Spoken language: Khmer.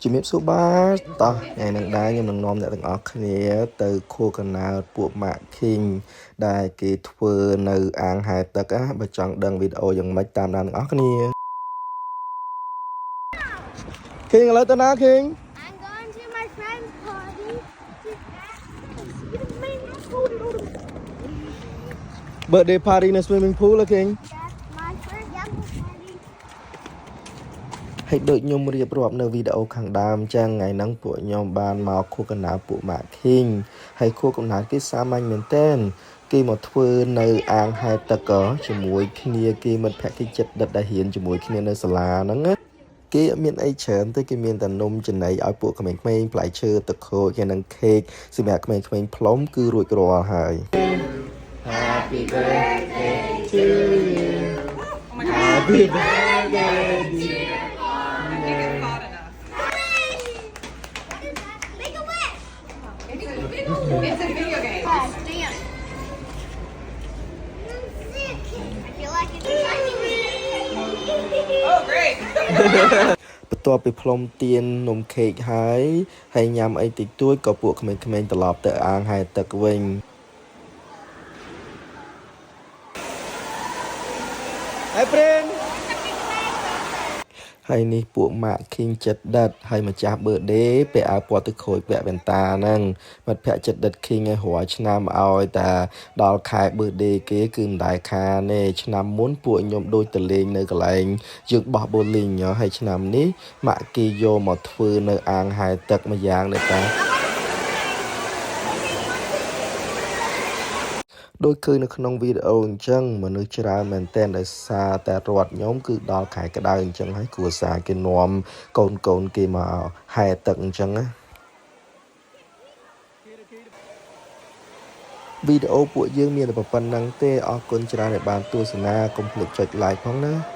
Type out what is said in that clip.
ជំរាបសួរបាទតោះថ្ងៃនឹងដែរខ្ញុំនឹងនាំអ្នកទាំងអស់គ្នាទៅខួរកណ្ដាលពួកម៉ាក់ King ដែលគេធ្វើនៅអាងហែលទឹកបើចង់ដឹងវីដេអូយ៉ាងម៉េចតាមដានទាំងអស់គ្នា King ឥឡូវទៅណា King I'm going to my friend's party to swimming pool. birthday party នៅ swimming pool ហ៎ King That's my first yellow party. ហើយដូចខ្ញុំរៀបរាប់នៅវីដេអូខាងដើមចឹងថ្ងៃហ្នឹងពួកខ្ញុំបានមកខួរកណ្ដាលពួកម៉ាក់ King ហើយខួរកណ្ដាលគេសាមញ្ញមែនទែនគេមកធ្វើនៅអាងហែលទឹកជាមួយគ្នាគេមិត្តភក្តិគេចិត្តដិតដែលរៀនជាមួយគ្នានៅសាលាហ្នឹងណាគេអត់មានអីច្រើនទេគេមានតែនំចំណីឲ្យពួកក្មេងៗផ្លែឈើទឹកខូចហើយនឹងខេកសម្រាប់ក្មេងៗផ្លុំគឺរួចរាល់ហើយ Happy birthday to you Happy birthday dear Make a wish. It's a video game. Dance. I feel like it's exciting. Oh, great. បន្ទាប់ពីផ្លុំទៀននំខេកហើយញ៉ាំអីតិចតួចក៏ពួកក្មេងៗត្រឡប់ទៅអាងហែលទឹកវិញហើយព្រិនហើយនេះពួកម៉ាក់ King ចិត្តដិតហើយម្ចាស់ birthday ពាក់អាវពណ៌ទឹកខូចពាក់វ៉ែនតាហ្នឹងមិត្តភក្តិចិត្តដិត King ឲ្យរាល់ឆ្នាំឲ្យតែដល់ខែ birthday គេគឺមិនដែលខានទេឆ្នាំមុនពួកខ្ញុំដូចទៅលេងនៅកន្លែងយើងបោះ bowling ហើយឆ្នាំនេះម៉ាក់គេយកមកធ្វើនៅអាងហែលទឹកម្យ៉ាងដែរតាដូចឃើញនៅក្នុងវីដេអូអញ្ចឹងមនុស្សច្រើនមែនទែនដោយសារតែរត់ខ្ញុំគឺដល់ខែក្តៅអញ្ចឹងហើយគ្រួសារគេនាំកូនគេមកហែលទឹកអញ្ចឹងណាវីដេអូពួកយើងមានតែប៉ុណ្្នឹងទេអរគុណច្រើនដែលបានទស្សនាកុំភ្លេចចុច like ផងណា